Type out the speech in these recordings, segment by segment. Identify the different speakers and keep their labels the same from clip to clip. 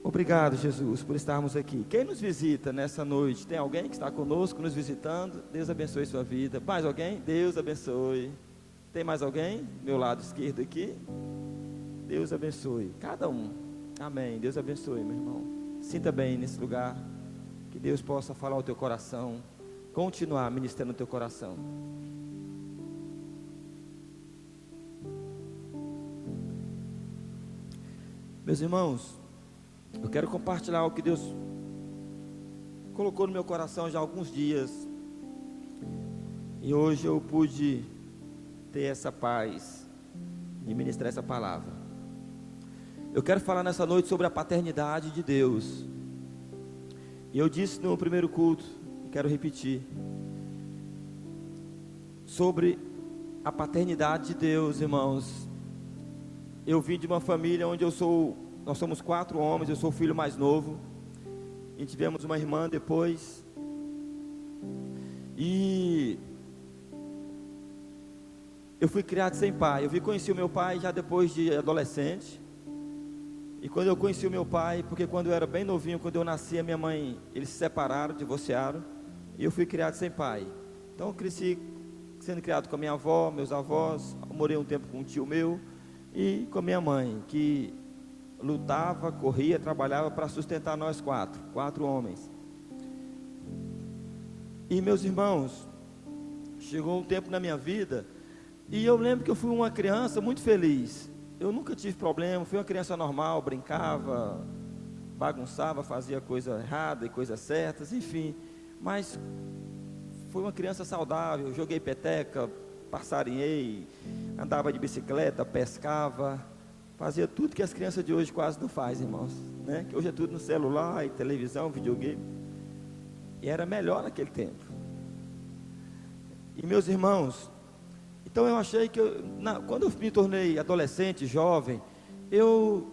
Speaker 1: Obrigado, Jesus, por estarmos aqui. Quem nos visita nessa noite? Tem alguém que está conosco, nos visitando? Deus abençoe sua vida. Mais alguém? Deus abençoe. Tem mais alguém? Meu lado esquerdo aqui. Deus abençoe. Cada um. Amém. Deus abençoe, meu irmão. Sinta bem nesse lugar. Que Deus possa falar ao teu coração. Continuar ministrando no teu coração. Meus irmãos, eu quero compartilhar o que Deus colocou no meu coração já há alguns dias. E hoje eu pude ter essa paz de ministrar essa palavra. Eu quero falar nessa noite sobre a paternidade de Deus. E eu disse no primeiro culto, e quero repetir, sobre a paternidade de Deus, irmãos. Eu vim de uma família onde nós somos 4 homens, eu sou o filho mais novo, e tivemos uma irmã depois, e eu fui criado sem pai. Eu conheci o meu pai já depois de adolescente, e quando eu conheci o meu pai, porque quando eu era bem novinho, quando eu nasci, a minha mãe, eles se separaram, divorciaram, e eu fui criado sem pai. Então eu cresci sendo criado com a minha avó, meus avós, eu morei um tempo com um tio meu, e com a minha mãe, que lutava, corria, trabalhava para sustentar nós 4 homens. E meus irmãos, chegou um tempo na minha vida, e eu lembro que eu fui uma criança muito feliz. Eu nunca tive problema, fui uma criança normal, brincava, bagunçava, fazia coisa errada e coisas certas, enfim. Mas fui uma criança saudável, joguei peteca, passarinhei, andava de bicicleta, pescava, fazia tudo que as crianças de hoje quase não fazem, irmãos, né? Que hoje é tudo no celular, e televisão, videogame, e era melhor naquele tempo. E meus irmãos, então eu achei que quando eu me tornei adolescente, jovem, eu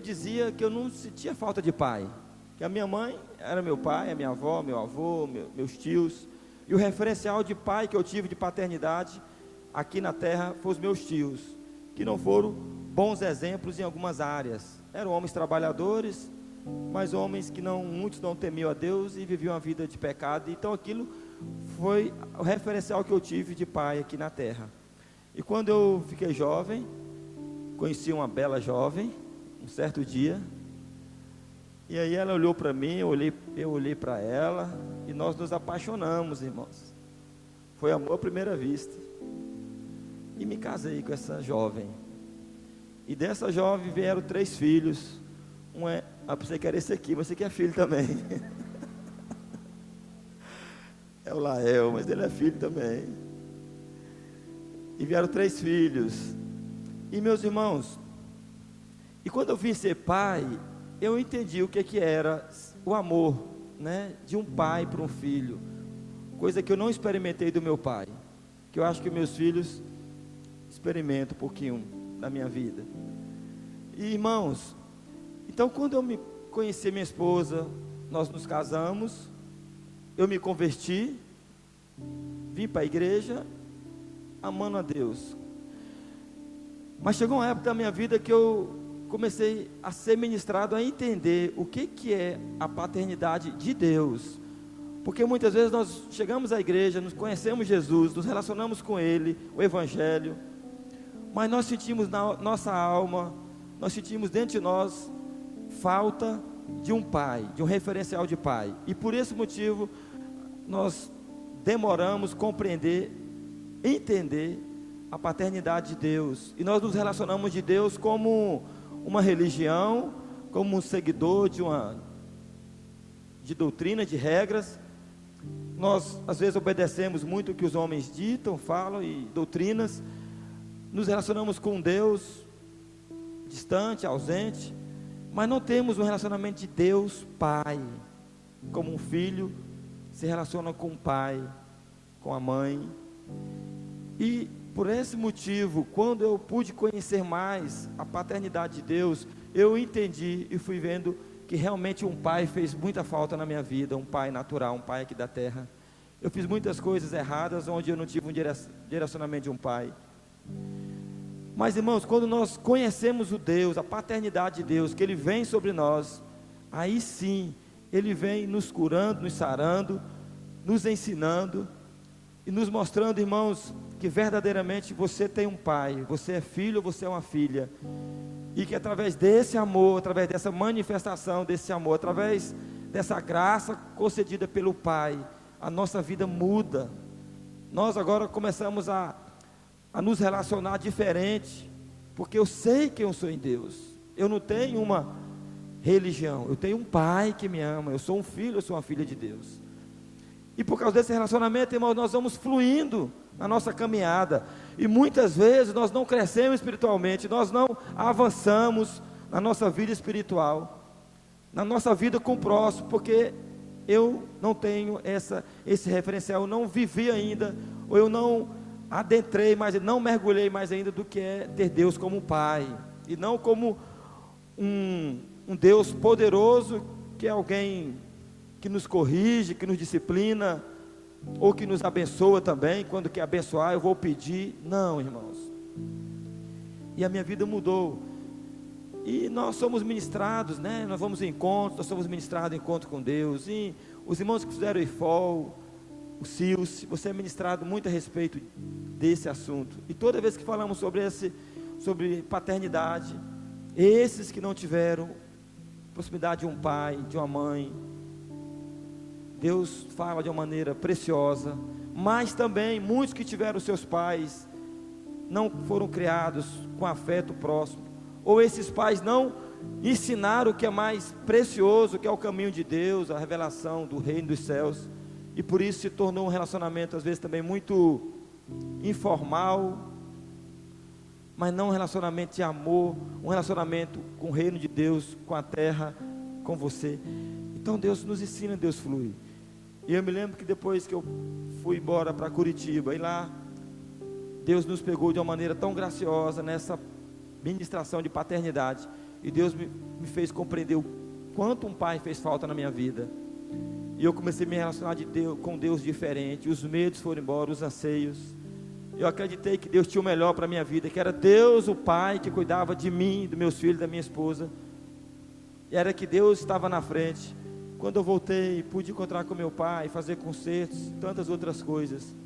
Speaker 1: dizia que eu não sentia falta de pai, que a minha mãe era meu pai, a minha avó, meu avô, meus tios, e o referencial de pai que eu tive de paternidade aqui na terra foram os meus tios, que não foram bons exemplos em algumas áreas. Eram homens trabalhadores, mas homens que muitos não temiam a Deus e viviam a vida de pecado. Então aquilo foi o referencial que eu tive de pai aqui na terra. E quando eu fiquei jovem, conheci uma bela jovem, um certo dia, e aí ela olhou para mim, eu olhei para ela, e nós nos apaixonamos, irmãos. Foi amor à primeira vista. E me casei com essa jovem. E dessa jovem vieram 3 filhos. Você quer esse aqui, mas você quer filho também. É o Lael, mas ele é filho também. E vieram 3 filhos. E meus irmãos, e quando eu vim ser pai, eu entendi o que era o amor, né, de um pai para um filho. Coisa que eu não experimentei do meu pai, que eu acho que meus filhos experimentam um pouquinho da minha vida. E irmãos, então quando eu me conheci minha esposa, nós nos casamos, eu me converti, vim para a igreja, amando a Deus. Mas chegou uma época da minha vida que eu comecei a ser ministrado, a entender o que é a paternidade de Deus. Porque muitas vezes nós chegamos à igreja, nos conhecemos Jesus, nos relacionamos com Ele, o Evangelho, mas nós sentimos na nossa alma, nós sentimos dentro de nós falta de um pai, de um referencial de pai. E por esse motivo nós demoramos compreender, entender a paternidade de Deus. E nós nos relacionamos de Deus como uma religião, como um seguidor de doutrina, de regras. Nós às vezes obedecemos muito o que os homens ditam, falam e doutrinas. Nos relacionamos com Deus distante, ausente, mas não temos um relacionamento de Deus Pai, como um filho se relaciona com o pai, com a mãe. E por esse motivo, quando eu pude conhecer mais a paternidade de Deus, eu entendi e fui vendo que realmente um pai fez muita falta na minha vida, um pai natural, um pai aqui da terra. Eu fiz muitas coisas erradas onde eu não tive um direcionamento de um pai. Mas irmãos, quando nós conhecemos o Deus, a paternidade de Deus, que Ele vem sobre nós, aí sim, Ele vem nos curando, nos sarando, nos ensinando e nos mostrando, irmãos, que verdadeiramente você tem um pai, você é filho, você é uma filha, e que através desse amor, através dessa manifestação desse amor, através dessa graça concedida pelo Pai, a nossa vida muda. Nós agora começamos a nos relacionar diferente, porque eu sei quem eu sou em Deus. Eu não tenho uma religião, eu tenho um Pai que me ama, eu sou um filho, eu sou uma filha de Deus. E por causa desse relacionamento, irmãos, nós vamos fluindo na nossa caminhada, e muitas vezes nós não crescemos espiritualmente, nós não avançamos na nossa vida espiritual, na nossa vida com o próximo, porque eu não tenho esse referencial, eu não vivi ainda, ou eu não adentrei mais, não mergulhei mais ainda do que é ter Deus como Pai, e não como um Deus poderoso, que é alguém que nos corrige, que nos disciplina, ou que nos abençoa também. Quando quer abençoar, eu vou pedir. Não, irmãos. E a minha vida mudou. E nós somos ministrados, né? Nós vamos em encontros, nós somos ministrados em encontro com Deus. E os irmãos que fizeram o IFOL, o SILS, você é ministrado muito a respeito desse assunto. E toda vez que falamos sobre paternidade, esses que não tiveram proximidade de um pai, de uma mãe, Deus fala de uma maneira preciosa. Mas também muitos que tiveram seus pais não foram criados com afeto próximo, ou esses pais não ensinaram o que é mais precioso, que é o caminho de Deus, a revelação do reino dos céus, e por isso se tornou um relacionamento às vezes também muito informal, mas não um relacionamento de amor, um relacionamento com o reino de Deus, com a terra, com você. Então Deus nos ensina, Deus flui. E eu me lembro que depois que eu fui embora para Curitiba, e lá Deus nos pegou de uma maneira tão graciosa nessa ministração de paternidade, e Deus me fez compreender o quanto um pai fez falta na minha vida, e eu comecei a me relacionar com Deus diferente, os medos foram embora, os anseios, eu acreditei que Deus tinha o melhor para a minha vida, que era Deus o Pai que cuidava de mim, dos meus filhos, da minha esposa, e era que Deus estava na frente. Quando eu voltei, pude encontrar com meu pai, fazer concertos, tantas outras coisas.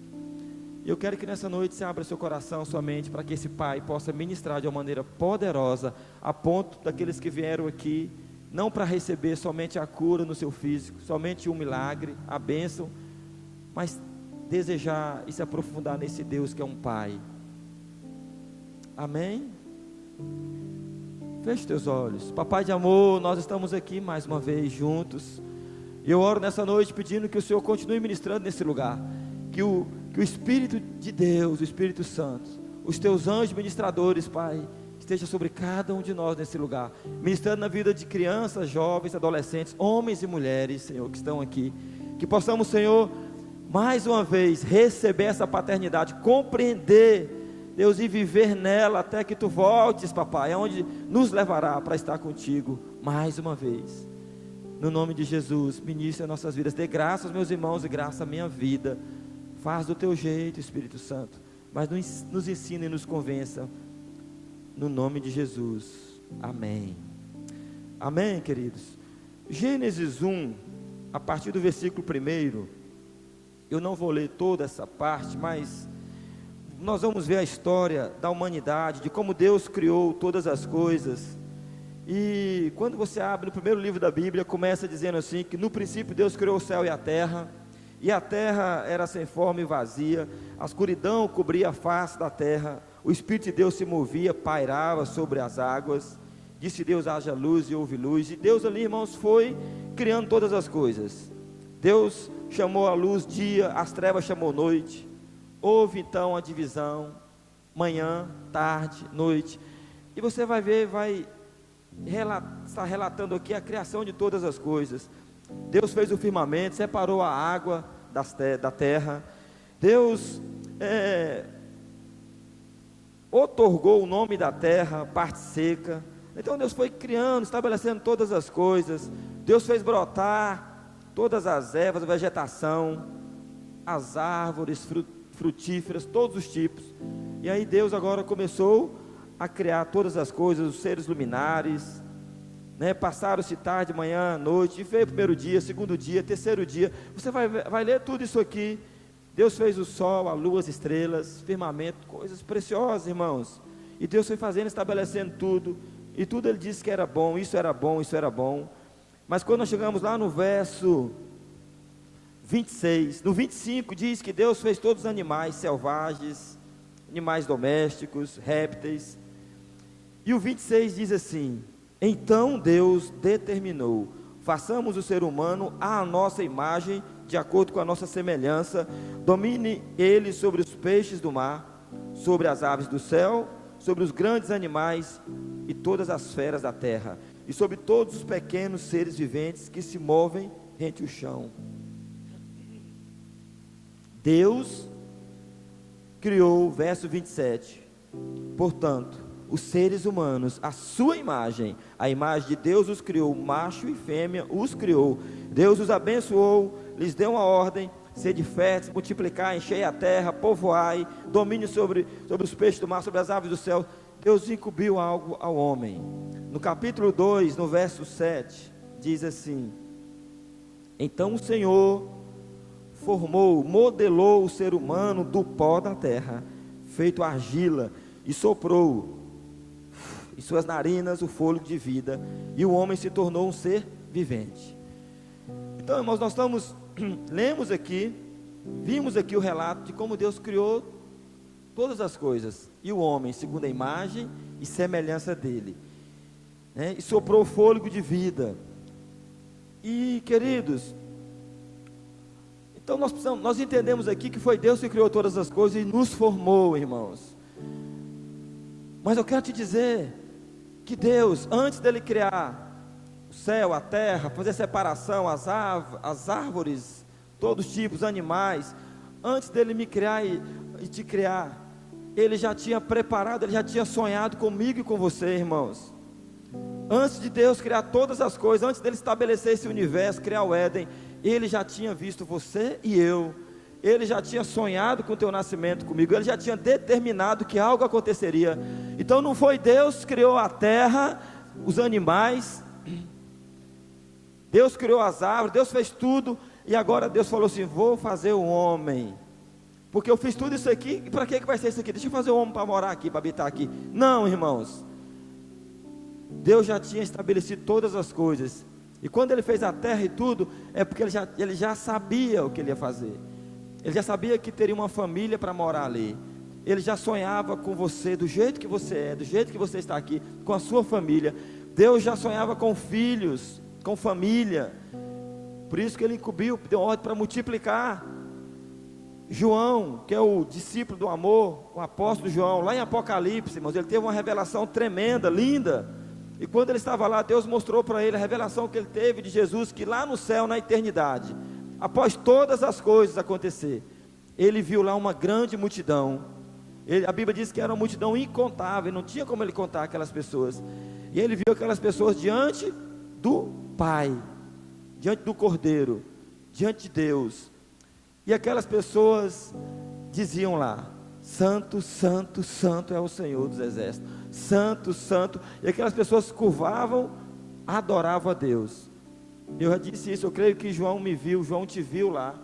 Speaker 1: Eu quero que nessa noite você abra seu coração, sua mente, para que esse pai possa ministrar de uma maneira poderosa, a ponto daqueles que vieram aqui, não para receber somente a cura no seu físico, somente um milagre, a bênção, mas desejar e se aprofundar nesse Deus que é um pai. Amém? Feche teus olhos. Papai de amor, nós estamos aqui mais uma vez juntos. Eu oro nessa noite pedindo que o Senhor continue ministrando nesse lugar, que o Espírito de Deus, o Espírito Santo, os teus anjos ministradores, Pai, esteja sobre cada um de nós nesse lugar, ministrando na vida de crianças, jovens, adolescentes, homens e mulheres, Senhor, que estão aqui, que possamos, Senhor, mais uma vez receber essa paternidade, compreender, Deus, e viver nela até que Tu voltes, papai, aonde nos levará para estar contigo mais uma vez. No nome de Jesus, ministre as nossas vidas, dê graça aos meus irmãos e graça à minha vida. Faz do Teu jeito, Espírito Santo, mas nos ensina e nos convença, no nome de Jesus, amém. Amém, queridos. Gênesis 1, a partir do versículo 1, eu não vou ler toda essa parte, mas nós vamos ver a história da humanidade, de como Deus criou todas as coisas. E quando você abre no primeiro livro da Bíblia, começa dizendo assim, que no princípio Deus criou o céu e a terra era sem forma e vazia, a escuridão cobria a face da terra, o Espírito de Deus se movia, pairava sobre as águas. Disse Deus: haja luz, e houve luz. E Deus ali, irmãos, foi criando todas as coisas. Deus chamou a luz dia, as trevas chamou noite. Houve então a divisão, manhã, tarde, noite, e você vai ver, está relatando aqui a criação de todas as coisas. Deus fez o firmamento, separou a água da terra, Deus outorgou o nome da terra, parte seca. Então Deus foi criando, estabelecendo todas as coisas. Deus fez brotar todas as ervas, a vegetação, as árvores frutíferas, todos os tipos. E aí Deus agora começou a criar todas as coisas, os seres luminares, né? Passaram-se tarde, manhã, noite, e veio o primeiro dia, segundo dia, terceiro dia. Você vai ler tudo isso aqui. Deus fez o sol, a lua, as estrelas, firmamento, coisas preciosas, irmãos. E Deus foi fazendo, estabelecendo tudo. E tudo Ele disse que era bom, isso era bom, isso era bom. Mas quando nós chegamos lá no verso 26, no 25 diz que Deus fez todos os animais selvagens, animais domésticos, répteis. E o 26 diz assim: então Deus determinou, façamos o ser humano à nossa imagem, de acordo com a nossa semelhança, domine ele sobre os peixes do mar, sobre as aves do céu, sobre os grandes animais e todas as feras da terra, e sobre todos os pequenos seres viventes que se movem rente o chão. Deus criou, verso 27, portanto, os seres humanos, a sua imagem, a imagem de Deus os criou, macho e fêmea os criou. Deus os abençoou, lhes deu uma ordem: sede férteis, multiplicai, enchei a terra, povoai, domine sobre os peixes do mar, sobre as aves do céu. Deus incumbiu algo ao homem. No capítulo 2, no verso 7, diz assim: então o Senhor formou, modelou o ser humano do pó da terra, feito argila, e soprou em suas narinas o fôlego de vida, e o homem se tornou um ser vivente. Então, irmãos, nós lemos aqui, vimos aqui o relato de como Deus criou todas as coisas, e o homem segundo a imagem e semelhança dele, né? E soprou o fôlego de vida. E queridos, então nós entendemos aqui que foi Deus que criou todas as coisas e nos formou, irmãos. Mas eu quero te dizer que Deus, antes dele criar o céu, a terra, fazer separação, as árvores, todos os tipos, animais, antes dele me criar e te criar, ele já tinha preparado, ele já tinha sonhado comigo e com você, irmãos. Antes de Deus criar todas as coisas, antes dele estabelecer esse universo, criar o Éden, ele já tinha visto você e eu. Ele já tinha sonhado com o teu nascimento comigo. Ele já tinha determinado que algo aconteceria. Então não foi Deus que criou a terra, os animais, Deus criou as árvores, Deus fez tudo. E agora Deus falou assim: vou fazer o homem, porque eu fiz tudo isso aqui. E para que vai ser isso aqui? Deixa eu fazer o homem para morar aqui, para habitar aqui. Não, irmãos, Deus já tinha estabelecido todas as coisas. E quando ele fez a terra e tudo, é porque ele já sabia o que ele ia fazer. Ele já sabia que teria uma família para morar ali. Ele já sonhava com você, do jeito que você é, do jeito que você está aqui, com a sua família. Deus já sonhava com filhos, com família. Por isso que ele incumbiu, deu ordem para multiplicar. João, que é o discípulo do amor, o apóstolo João, lá em Apocalipse, irmãos, ele teve uma revelação tremenda, linda. E quando ele estava lá, Deus mostrou para ele a revelação que ele teve de Jesus, que lá no céu, na eternidade, após todas as coisas acontecer, ele viu lá uma grande multidão. A Bíblia diz que era uma multidão incontável, não tinha como ele contar aquelas pessoas. E ele viu aquelas pessoas diante do Pai, diante do Cordeiro, diante de Deus. E aquelas pessoas diziam lá: santo, santo, santo é o Senhor dos exércitos, santo, santo. E aquelas pessoas curvavam, adoravam a Deus. Eu já disse isso, eu creio que João me viu, João te viu lá.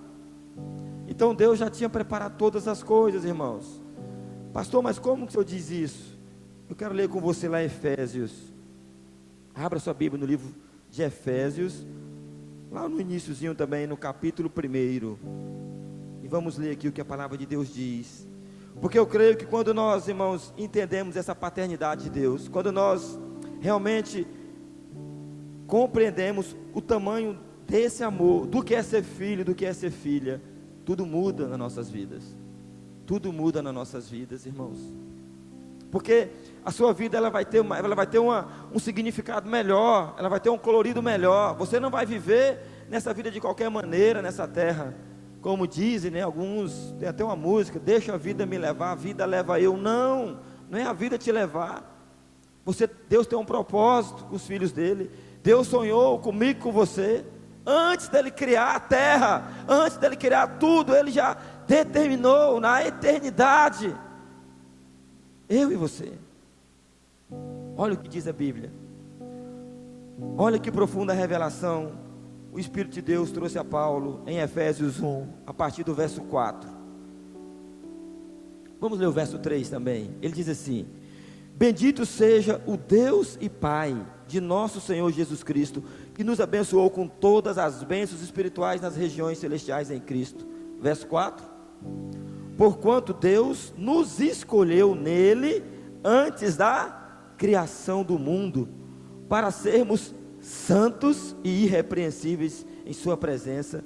Speaker 1: Então Deus já tinha preparado todas as coisas, irmãos. Pastor, mas como que o senhor diz isso? Eu quero ler com você lá em Efésios. Abra sua Bíblia no livro de Efésios, lá no iniciozinho também, no capítulo 1. E vamos ler aqui o que a palavra de Deus diz. Porque eu creio que quando nós, irmãos, entendemos essa paternidade de Deus, quando nós realmente compreendemos o tamanho desse amor, do que é ser filho, do que é ser filha, tudo muda nas nossas vidas. Tudo muda nas nossas vidas, irmãos. Porque a sua vida ela vai ter um significado melhor, ela vai ter um colorido melhor. Você não vai viver nessa vida de qualquer maneira, nessa terra. Como dizem, né, alguns, tem até uma música: deixa a vida me levar, a vida leva eu. Não é a vida te levar. Deus tem um propósito com os filhos dele. Deus sonhou comigo, com você. Antes dele criar a terra, antes dele criar tudo, ele já determinou na eternidade eu e você. Olha o que diz a Bíblia: Olha que profunda revelação o Espírito de Deus trouxe a Paulo em Efésios 1, a partir do verso 4. Vamos ler o verso 3 também. Ele diz assim: bendito seja o Deus e Pai de nosso Senhor Jesus Cristo, que nos abençoou com todas as bênçãos espirituais nas regiões celestiais em Cristo. Verso 4: porquanto Deus nos escolheu nele antes da criação do mundo, para sermos santos e irrepreensíveis em sua presença,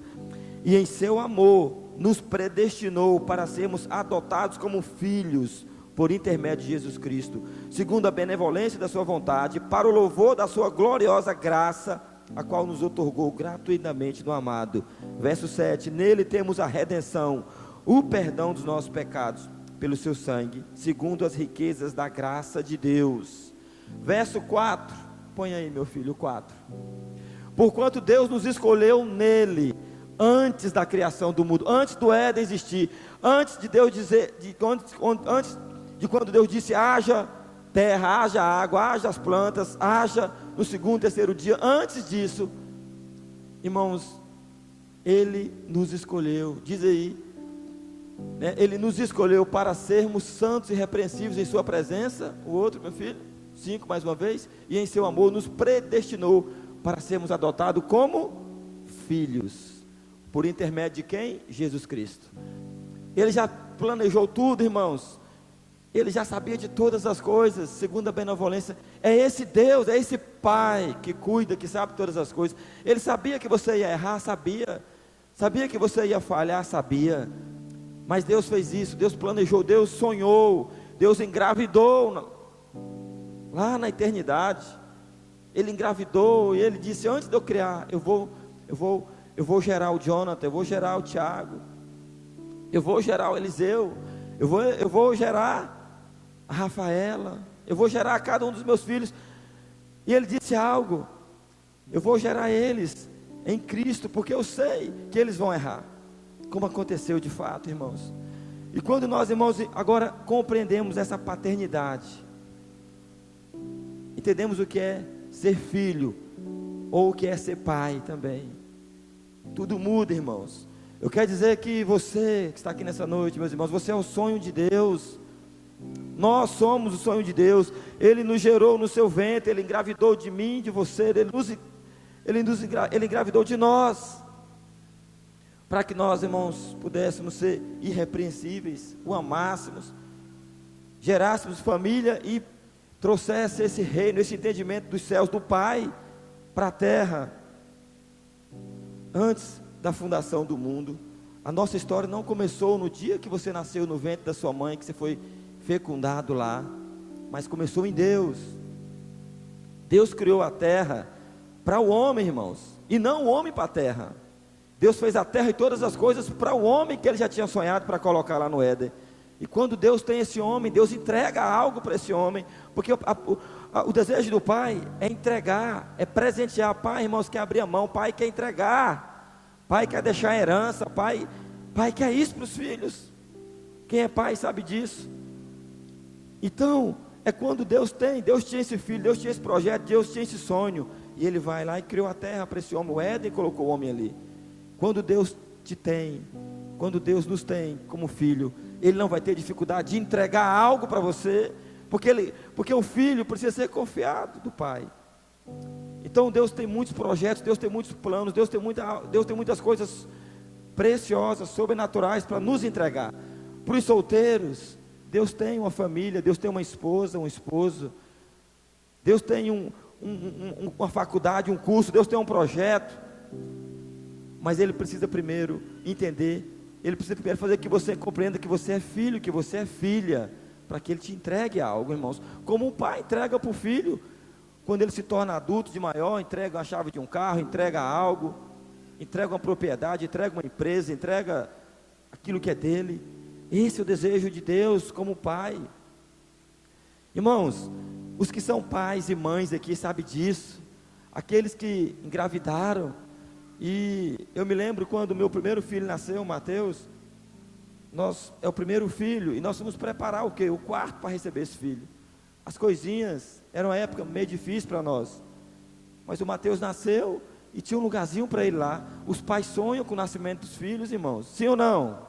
Speaker 1: e em seu amor nos predestinou para sermos adotados como filhos, por intermédio de Jesus Cristo, segundo a benevolência da sua vontade, para o louvor da sua gloriosa graça, a qual nos outorgou gratuitamente no amado. Verso 7: nele temos a redenção, o perdão dos nossos pecados, pelo seu sangue, segundo as riquezas da graça de Deus. Verso 4, põe aí meu filho, 4. Porquanto Deus nos escolheu nele, antes da criação do mundo, antes do Éden existir, antes de Deus dizer, antes de quando Deus disse: haja terra, haja água, haja as plantas, haja no segundo, terceiro dia, antes disso, irmãos, Ele nos escolheu, diz aí, né? Ele nos escolheu para sermos santos e irrepreensíveis em sua presença. O outro, meu filho, 5 mais uma vez, e em seu amor nos predestinou para sermos adotados como filhos, por intermédio de quem? Jesus Cristo. Ele já planejou tudo, irmãos. Ele já sabia de todas as coisas, segundo a benevolência. É esse Deus, é esse Pai que cuida, que sabe todas as coisas. Ele sabia que você ia errar, sabia. Sabia que você ia falhar, sabia. Mas Deus fez isso, Deus planejou, Deus sonhou, Deus engravidou lá na eternidade. Ele engravidou e Ele disse: antes de eu criar, eu vou gerar o Jonathan, eu vou gerar o Tiago, eu vou gerar o Eliseu, eu vou gerar a Rafaela, eu vou gerar cada um dos meus filhos. E Ele disse algo: eu vou gerar eles em Cristo, porque eu sei que eles vão errar, como aconteceu de fato, irmãos. E quando nós, irmãos, agora compreendemos essa paternidade, entendemos o que é ser filho, ou o que é ser pai também, tudo muda, irmãos. Eu quero dizer que você que está aqui nessa noite, meus irmãos, você é o sonho de Deus. Nós somos o sonho de Deus. Ele nos gerou no seu ventre, Ele engravidou de mim, de você, Ele engravidou de nós, para que nós, irmãos, pudéssemos ser irrepreensíveis, o amássemos, gerássemos família e trouxesse esse reino, esse entendimento dos céus, do Pai, para a terra. Antes da fundação do mundo, a nossa história não começou no dia que você nasceu no ventre da sua mãe, que você foi fecundado lá, mas começou em Deus. Deus criou a terra para o homem, irmãos, e não o homem para a terra. Deus fez a terra e todas as coisas para o homem que Ele já tinha sonhado para colocar lá no Éden. E quando Deus tem esse homem, Deus entrega algo para esse homem, porque o desejo do Pai é entregar, é presentear. Pai, irmãos, quer abrir a mão, Pai quer entregar, Pai quer deixar a herança, Pai quer isso para os filhos. Quem é pai sabe disso. Então, é quando Deus tinha esse filho, Deus tinha esse projeto, Deus tinha esse sonho, e Ele vai lá e criou a terra para esse homem, o Éden, e colocou o homem ali. Quando Deus te tem, quando Deus nos tem como filho, Ele não vai ter dificuldade de entregar algo para você, porque o filho precisa ser confiado do Pai. Então Deus tem muitos projetos, Deus tem muitos planos, Deus tem muitas coisas preciosas, sobrenaturais para nos entregar. Para os solteiros, Deus tem uma família, Deus tem uma esposa, um esposo, Deus tem uma faculdade, um curso, Deus tem um projeto, mas Ele precisa primeiro entender, Ele precisa primeiro fazer que você compreenda que você é filho, que você é filha, para que Ele te entregue algo, irmãos, como um pai entrega para o filho, quando ele se torna adulto de maior, entrega a chave de um carro, entrega algo, entrega uma propriedade, entrega uma empresa, entrega aquilo que é dele. Esse é o desejo de Deus como pai. Irmãos, os que são pais e mães aqui sabem disso, aqueles que engravidaram, e eu me lembro quando meu primeiro filho nasceu, Mateus, é o primeiro filho, e nós fomos preparar o quê? O quarto para receber esse filho. As coisinhas, era uma época meio difícil para nós, Mas o Mateus nasceu e tinha um lugarzinho para ele lá. Os pais sonham com o nascimento dos filhos, irmãos, sim ou não?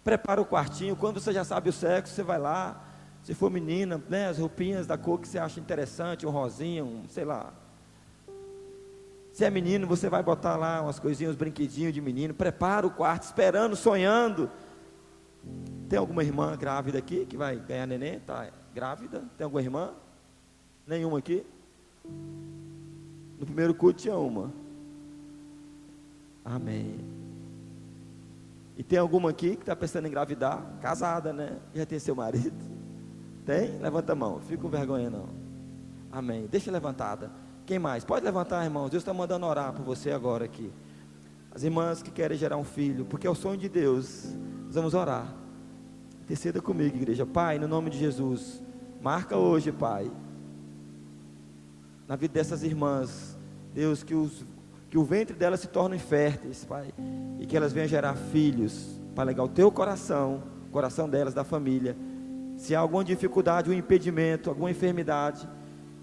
Speaker 1: Prepara o quartinho, quando você já sabe o sexo, você vai lá. Se for menina, né, as roupinhas da cor que você acha interessante, um rosinha, sei lá. Se é menino, você vai botar lá umas coisinhas, uns brinquedinhos de menino. Prepara o quarto, esperando, sonhando. Tem alguma irmã grávida aqui que vai ganhar neném? Está grávida? Tem alguma irmã? Nenhuma aqui? No primeiro culto tinha uma. Amém. E tem alguma aqui que está pensando em engravidar? Casada, né? Já tem seu marido? Tem? Levanta a mão, fica com vergonha não. Amém. Deixa levantada. Quem mais? Pode levantar, irmãos. Deus está mandando orar por você agora aqui. As irmãs que querem gerar um filho, porque é o sonho de Deus. Nós vamos orar. Interceda comigo, igreja. Pai, no nome de Jesus, marca hoje, Pai, na vida dessas irmãs, Deus, que o ventre delas se torne férteis, Pai, e que elas venham gerar filhos, para legar o teu coração, o coração delas, da família. Se há alguma dificuldade, um impedimento, alguma enfermidade,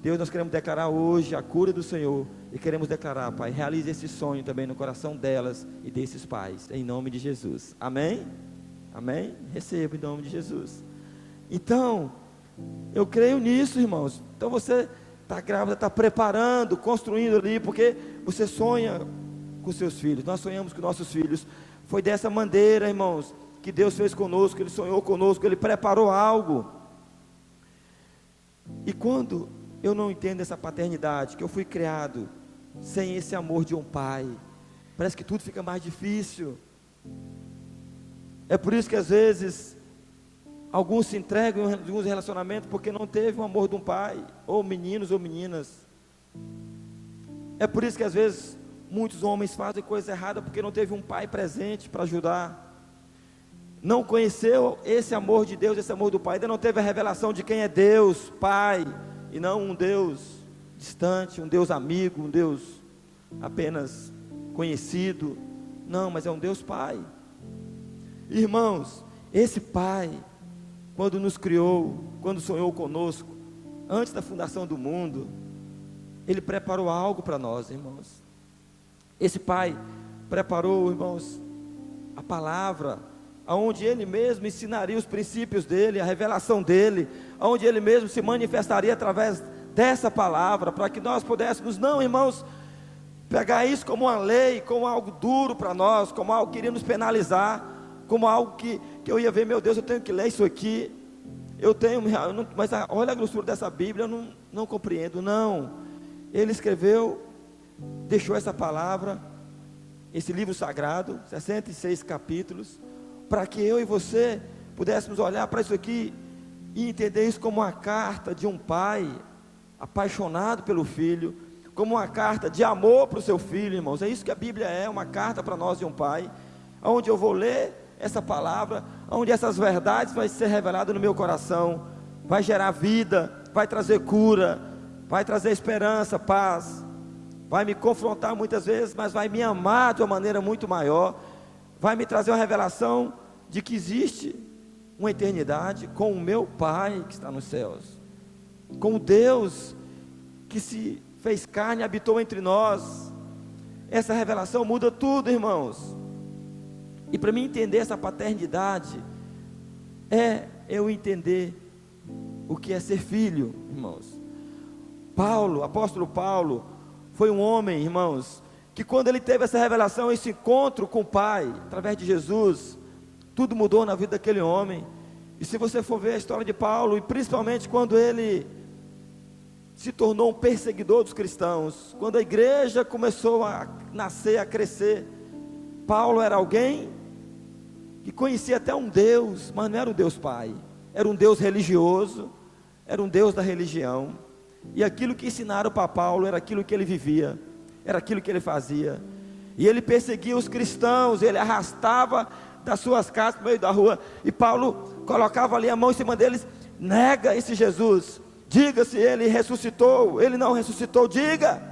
Speaker 1: Deus, nós queremos declarar hoje a cura do Senhor, e queremos declarar, Pai, realize esse sonho também no coração delas e desses pais, em nome de Jesus, amém? Amém? Receba em nome de Jesus. Então, eu creio nisso, irmãos. Então você está grávida, está preparando, construindo ali, porque você sonha com seus filhos. Nós sonhamos com nossos filhos. Foi dessa maneira, irmãos, que Deus fez conosco, Ele sonhou conosco, Ele preparou algo. E quando eu não entendo essa paternidade, que eu fui criado sem esse amor de um pai, parece que tudo fica mais difícil. É por isso que às vezes alguns se entregam em alguns relacionamentos porque não teve o amor de um pai, ou meninos ou meninas. É por isso que às vezes muitos homens fazem coisa errada porque não teve um pai presente para ajudar. Não conheceu esse amor de Deus, esse amor do pai, ainda não teve a revelação de quem é Deus, Pai, e não um Deus distante, um Deus amigo, um Deus apenas conhecido. Não, mas é um Deus Pai. Irmãos, esse Pai, quando nos criou, quando sonhou conosco, antes da fundação do mundo, Ele preparou algo para nós, irmãos. Esse Pai preparou, irmãos, a palavra, aonde Ele mesmo ensinaria os princípios dEle, a revelação dEle, aonde Ele mesmo se manifestaria através dessa palavra, para que nós pudéssemos, não, irmãos, pegar isso como uma lei, como algo duro para nós, como algo que iria nos penalizar, como algo que eu ia ver, meu Deus, eu tenho que ler isso aqui, mas olha a grossura dessa Bíblia, eu não compreendo, não. Ele escreveu, deixou essa palavra, esse livro sagrado, 66 capítulos, para que eu e você pudéssemos olhar para isso aqui e entender isso como uma carta de um pai apaixonado pelo filho, como uma carta de amor para o seu filho, irmãos. É isso que a Bíblia é, uma carta para nós de um pai, onde eu vou ler essa palavra, onde essas verdades vai ser revelada no meu coração, vai gerar vida, vai trazer cura, vai trazer esperança, paz, vai me confrontar muitas vezes, mas vai me amar de uma maneira muito maior, vai me trazer uma revelação de que existe uma eternidade com o meu Pai que está nos céus, com o Deus que se fez carne e habitou entre nós. Essa revelação muda tudo, irmãos. E para mim entender essa paternidade, eu entender o que é ser filho, irmãos. Apóstolo Paulo, foi um homem, irmãos, que quando ele teve essa revelação, esse encontro com o Pai, através de Jesus, tudo mudou na vida daquele homem. E se você for ver a história de Paulo, e principalmente quando ele se tornou um perseguidor dos cristãos, quando a igreja começou a nascer, a crescer, Paulo era alguém que conhecia até um Deus, mas não era um Deus Pai, era um Deus religioso, era um Deus da religião, e aquilo que ensinaram para Paulo era aquilo que ele vivia, era aquilo que ele fazia, e ele perseguia os cristãos, ele arrastava das suas casas no meio da rua, e Paulo colocava ali a mão em cima deles, nega esse Jesus, diga se ele ressuscitou, ele não ressuscitou, diga,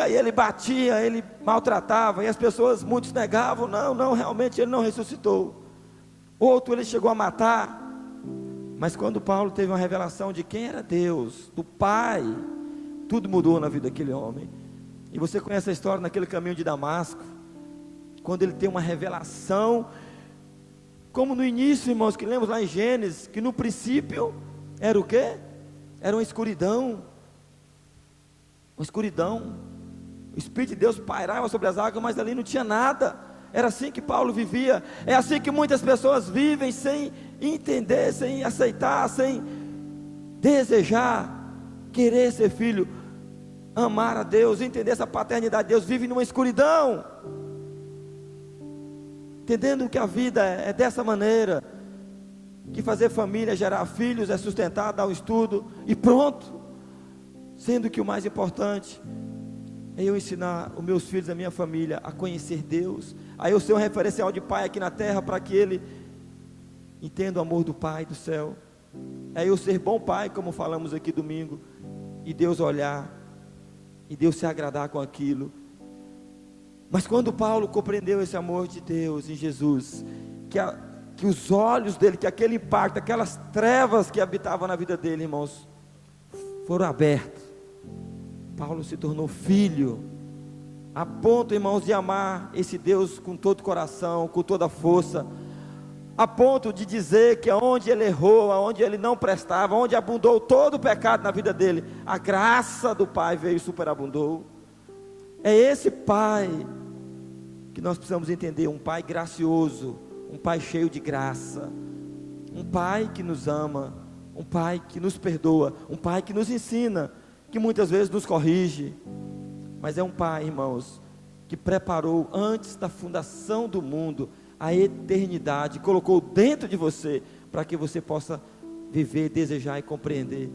Speaker 1: e ele batia, ele maltratava, e as pessoas, muitos negavam, não, realmente ele não ressuscitou, outro ele chegou a matar, mas quando Paulo teve uma revelação de quem era Deus, do Pai, tudo mudou na vida daquele homem. E você conhece a história naquele caminho de Damasco, quando ele tem uma revelação, como no início, irmãos, que lemos lá em Gênesis, que no princípio era o quê? Era uma escuridão. Uma escuridão. O Espírito de Deus pairava sobre as águas, mas ali não tinha nada. Era assim que Paulo vivia. É assim que muitas pessoas vivem, sem entender, sem aceitar, sem desejar, querer ser filho, amar a Deus, entender essa paternidade de Deus. Vive numa escuridão, entendendo que a vida é dessa maneira, que fazer família, gerar filhos, é sustentar, dar um estudo e pronto. Sendo que o mais importante é eu ensinar os meus filhos, a minha família, a conhecer Deus, a eu ser um referencial de pai aqui na terra, para que ele entenda o amor do Pai do céu. É eu ser bom pai, como falamos aqui domingo, e Deus olhar, e Deus se agradar com aquilo. Mas quando Paulo compreendeu esse amor de Deus em Jesus, que os olhos dele, que aquele impacto, aquelas trevas que habitavam na vida dele, irmãos, foram abertos. Paulo se tornou filho, a ponto, irmãos, de amar esse Deus com todo o coração, com toda a força, a ponto de dizer que aonde ele errou, aonde ele não prestava, onde abundou todo o pecado na vida dele, a graça do Pai veio e superabundou. É esse Pai que nós precisamos entender, um Pai gracioso, um Pai cheio de graça, um Pai que nos ama, um Pai que nos perdoa, um Pai que nos ensina, que muitas vezes nos corrige, mas é um Pai, irmãos, que preparou antes da fundação do mundo, a eternidade, colocou dentro de você, para que você possa viver, desejar e compreender.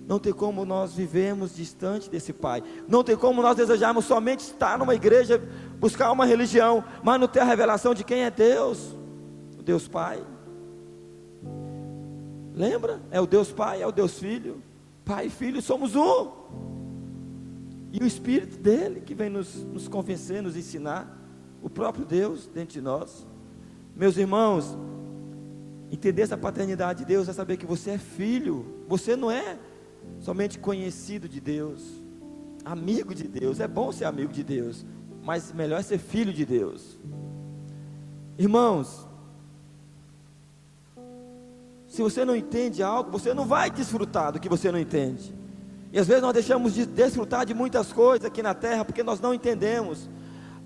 Speaker 1: Não tem como nós vivermos distante desse Pai, não tem como nós desejarmos somente estar numa igreja, buscar uma religião, mas não ter a revelação de quem é Deus, o Deus Pai. Lembra? É o Deus Pai, é o Deus Filho, Pai e Filho somos um, e o Espírito dele que vem nos convencer, nos ensinar, o próprio Deus dentro de nós. Meus irmãos, entender essa paternidade de Deus é saber que você é filho, você não é somente conhecido de Deus, amigo de Deus. É bom ser amigo de Deus, mas melhor é ser filho de Deus. Irmãos, se você não entende algo, você não vai desfrutar do que você não entende. E às vezes nós deixamos de desfrutar de muitas coisas aqui na terra, porque nós não entendemos.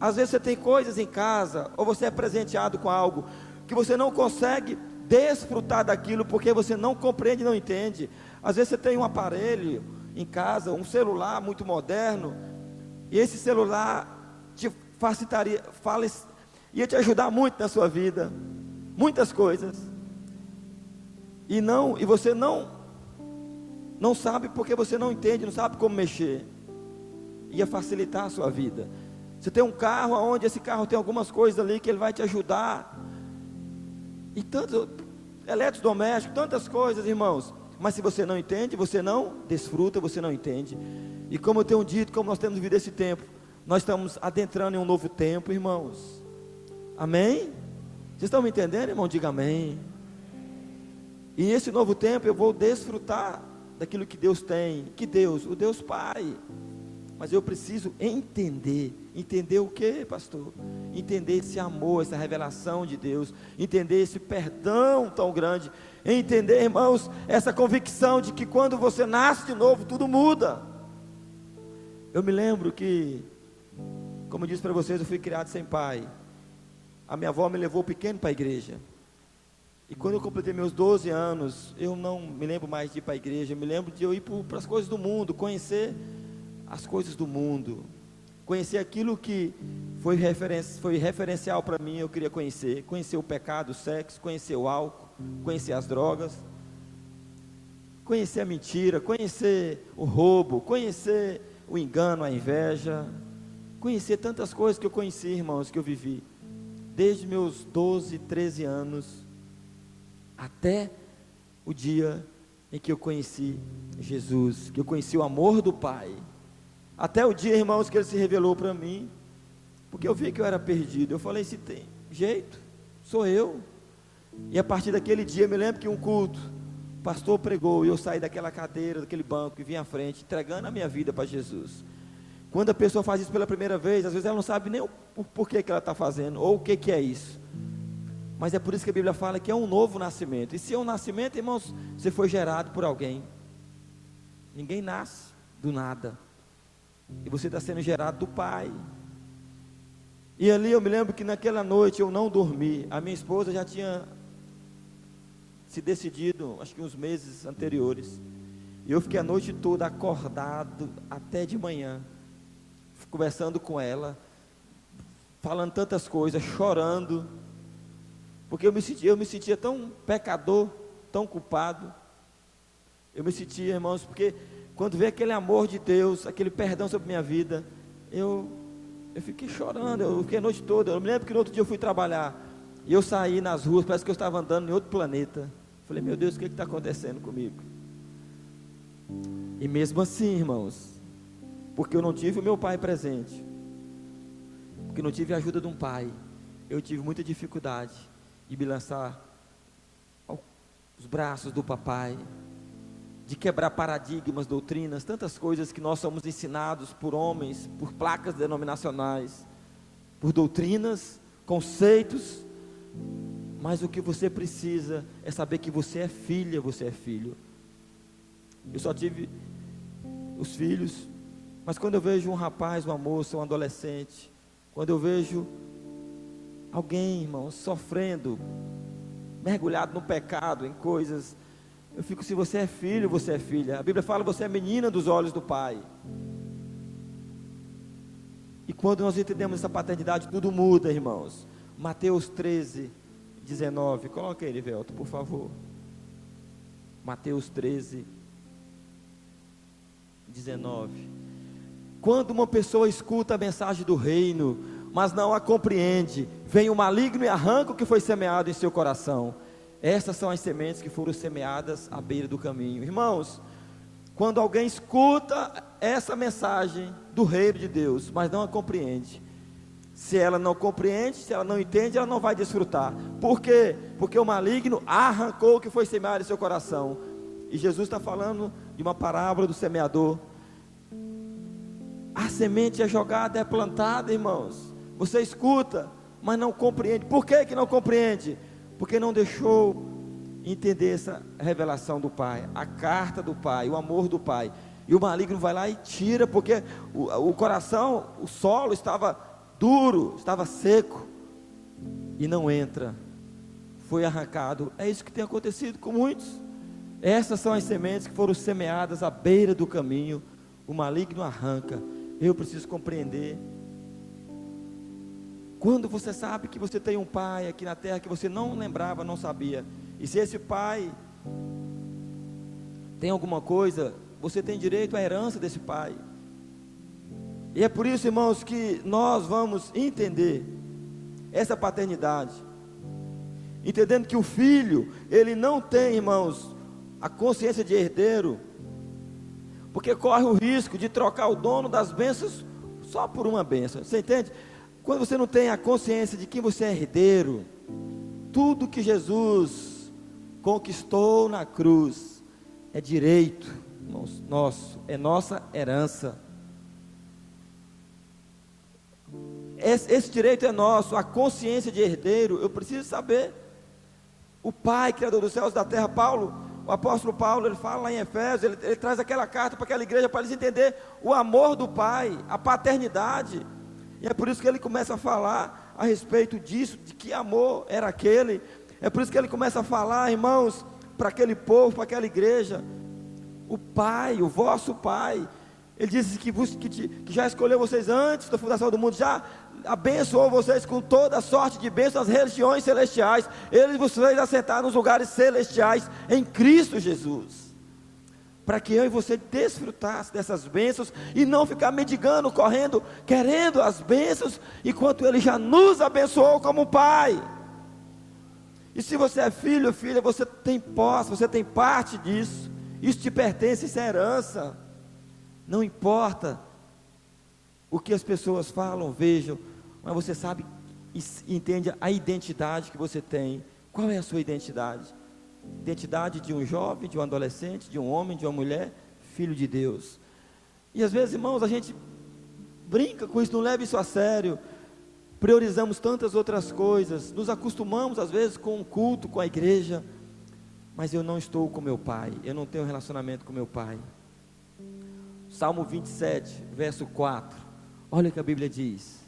Speaker 1: Às vezes você tem coisas em casa, ou você é presenteado com algo, que você não consegue desfrutar daquilo, porque você não compreende, não entende. Às vezes você tem um aparelho em casa, um celular muito moderno, e esse celular te facilitaria, ia te ajudar muito na sua vida, muitas coisas, e você não sabe, porque você não entende, não sabe como mexer. Ia facilitar a sua vida. Você tem um carro, onde esse carro tem algumas coisas ali que ele vai te ajudar, e tantos eletrodomésticos, tantas coisas, irmãos. Mas se você não entende, você não desfruta, você não entende. E como eu tenho dito, como nós temos vivido esse tempo, nós estamos adentrando em um novo tempo, irmãos. Amém? Vocês estão me entendendo, irmão? Diga amém. E esse novo tempo eu vou desfrutar daquilo que Deus tem. Que Deus? O Deus Pai. Mas eu preciso entender. Entender o que, pastor? Entender esse amor, essa revelação de Deus. Entender esse perdão tão grande. Entender, irmãos, essa convicção de que quando você nasce de novo, tudo muda. Eu me lembro que, como eu disse para vocês, eu fui criado sem pai. A minha avó me levou pequeno para a igreja. E quando eu completei meus 12 anos, eu não me lembro mais de ir para a igreja. Eu me lembro de eu ir para as coisas do mundo, conhecer as coisas do mundo, conhecer aquilo que foi referencial para mim. Eu queria conhecer o pecado, o sexo, conhecer o álcool, conhecer as drogas, conhecer a mentira, conhecer o roubo, conhecer o engano, a inveja, conhecer tantas coisas que eu conheci, irmãos, que eu vivi, desde meus 12, 13 anos, até o dia em que eu conheci Jesus, que eu conheci o amor do Pai, até o dia, irmãos, que Ele se revelou para mim, porque eu vi que eu era perdido. Eu falei, se tem jeito, sou eu. E a partir daquele dia, eu me lembro que um culto, o pastor pregou e eu saí daquela cadeira, daquele banco e vim à frente, entregando a minha vida para Jesus. Quando a pessoa faz isso pela primeira vez, às vezes ela não sabe nem o porquê que ela está fazendo, ou o que é isso. Mas é por isso que a Bíblia fala que é um novo nascimento. E se é um nascimento, irmãos, você foi gerado por alguém. Ninguém nasce do nada. E você está sendo gerado do Pai. E ali eu me lembro que naquela noite eu não dormi. A minha esposa já tinha se decidido, acho que uns meses anteriores. E eu fiquei a noite toda acordado até de manhã, conversando com ela, falando tantas coisas, chorando, porque eu me sentia tão pecador, tão culpado. Eu me sentia, irmãos, porque quando veio aquele amor de Deus, aquele perdão sobre minha vida, eu fiquei chorando, eu fiquei a noite toda. Eu me lembro que no outro dia eu fui trabalhar, e eu saí nas ruas, parece que eu estava andando em outro planeta. Falei, meu Deus, o que está acontecendo comigo? E mesmo assim, irmãos, porque eu não tive o meu pai presente, porque não tive a ajuda de um pai, eu tive muita dificuldade de me lançar aos braços do papai, de quebrar paradigmas, doutrinas, tantas coisas que nós somos ensinados por homens, por placas denominacionais, por doutrinas, conceitos. Mas o que você precisa é saber que você é filha, você é filho. Eu só tive os filhos, mas quando eu vejo um rapaz, uma moça, um adolescente, quando eu vejo alguém, irmão, sofrendo, mergulhado no pecado, em coisas, eu fico, se você é filho, você é filha. A Bíblia fala, você é menina dos olhos do Pai. E quando nós entendemos essa paternidade, tudo muda, irmãos. Mateus 13, 19, coloca ele, Velto, por favor. Mateus 13, 19. Quando uma pessoa escuta a mensagem do reino, mas não a compreende, vem o maligno e arranca o que foi semeado em seu coração. Essas são as sementes que foram semeadas à beira do caminho. Irmãos, quando alguém escuta essa mensagem do reino de Deus, mas não a compreende, se ela não compreende, se ela não entende, ela não vai desfrutar. Por quê? Porque o maligno arrancou o que foi semeado em seu coração. E Jesus está falando de uma parábola do semeador. A semente é jogada, é plantada, irmãos. Você escuta, mas não compreende. Por que que não compreende? Porque não deixou entender essa revelação do Pai, a carta do Pai, o amor do Pai. E o maligno vai lá e tira, porque o coração, o solo estava duro, estava seco, e não entra, foi arrancado. É isso que tem acontecido com muitos. Essas são as sementes que foram semeadas à beira do caminho. O maligno arranca. Eu preciso compreender. Quando você sabe que você tem um pai aqui na terra que você não lembrava, não sabia, e se esse pai tem alguma coisa, você tem direito à herança desse pai. E é por isso, irmãos, que nós vamos entender essa paternidade, entendendo que o filho, ele não tem, irmãos, a consciência de herdeiro, porque corre o risco de trocar o dono das bênçãos só por uma bênção. Você entende? Quando você não tem a consciência de que você é herdeiro, tudo que Jesus conquistou na cruz é direito nosso, é nossa herança. Esse direito é nosso. A consciência de herdeiro, eu preciso saber. O Pai, Criador dos céus e da terra, o apóstolo Paulo, ele fala lá em Efésios, ele traz aquela carta para aquela igreja, para eles entender o amor do Pai, a paternidade. E é por isso que ele começa a falar a respeito disso, de que amor era aquele. É por isso que ele começa a falar, irmãos, para aquele povo, para aquela igreja, o Pai, o vosso Pai. Ele disse que já escolheu vocês antes da fundação do mundo, já abençoou vocês com toda sorte de bênçãos nas regiões celestiais. Ele vos fez assentar nos lugares celestiais em Cristo Jesus, para que eu e você desfrutasse dessas bênçãos e não ficar mendigando, correndo, querendo as bênçãos, enquanto Ele já nos abençoou como Pai. E se você é filho ou filha, você tem posse, você tem parte disso, isso te pertence, isso é herança. Não importa o que as pessoas falam, vejam, mas você sabe e entende a identidade que você tem. Qual é a sua identidade? Identidade de um jovem, de um adolescente, de um homem, de uma mulher, filho de Deus. E às vezes, irmãos, a gente brinca com isso, não leva isso a sério. Priorizamos tantas outras coisas, nos acostumamos às vezes com o culto, com a igreja, mas eu não estou com meu pai, eu não tenho relacionamento com meu pai. Salmo 27, verso 4, olha o que a Bíblia diz: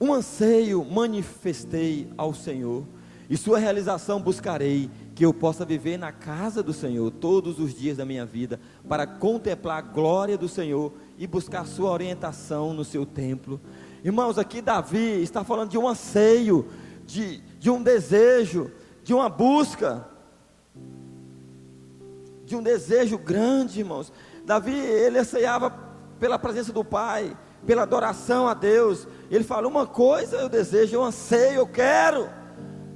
Speaker 1: um anseio manifestei ao Senhor, e sua realização buscarei, que eu possa viver na casa do Senhor todos os dias da minha vida, para contemplar a glória do Senhor e buscar sua orientação no seu templo. Irmãos, aqui Davi está falando de um anseio, de um desejo, de uma busca, de um desejo grande, irmãos. Davi, ele anseiava pela presença do Pai, pela adoração a Deus. Ele fala: uma coisa eu desejo, eu anseio, eu quero,